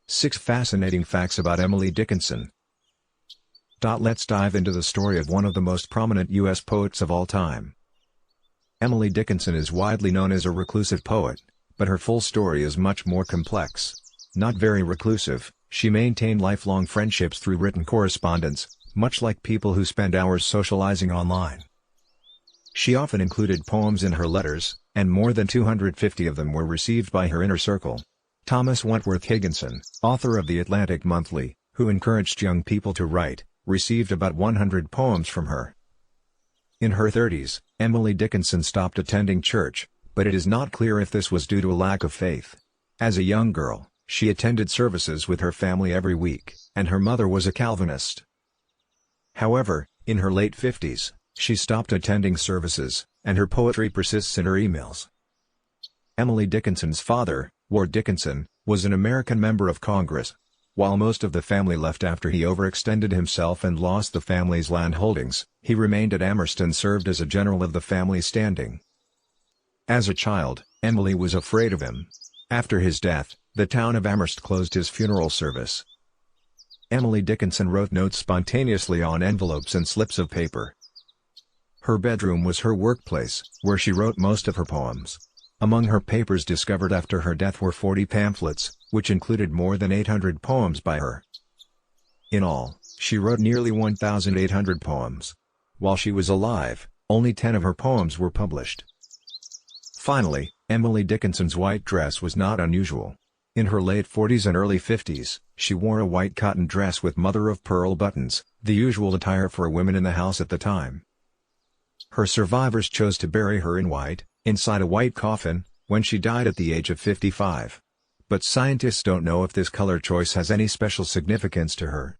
6 Fascinating Facts About Emily Dickinson. Let's dive into the story of one of the most prominent U.S. poets of all time. Emily Dickinson is widely known as a reclusive poet, but her full story is much more complex. Not very reclusive, she maintained lifelong friendships through written correspondence, much like people who spend hours socializing online. She often included poems in her letters, and more than 250 of them were received by her inner circle. Thomas Wentworth Higginson, author of The Atlantic Monthly, who encouraged young people to write, received about 100 poems from her. In her 30s, Emily Dickinson stopped attending church, but it is not clear if this was due to a lack of faith. As a young girl, she attended services with her family every week, and her mother was a Calvinist. However, in her late 50s, she stopped attending services, and her poetry persists in her emails. Emily Dickinson's father, Ward Dickinson, was an American member of Congress. While most of the family left after he overextended himself and lost the family's land holdings, he remained at Amherst and served as a general of the family's standing. As a child, Emily was afraid of him. After his death, the town of Amherst closed his funeral service. Emily Dickinson wrote notes spontaneously on envelopes and slips of paper. Her bedroom was her workplace, where she wrote most of her poems. Among her papers discovered after her death were 40 pamphlets, which included more than 800 poems by her. In all, she wrote nearly 1,800 poems. While she was alive, only 10 of her poems were published. Finally, Emily Dickinson's white dress was not unusual. In her late 40s and early 50s, she wore a white cotton dress with mother-of-pearl buttons, the usual attire for women in the house at the time. Her survivors chose to bury her in white, inside a white coffin, when she died at the age of 55. But scientists don't know if this color choice has any special significance to her.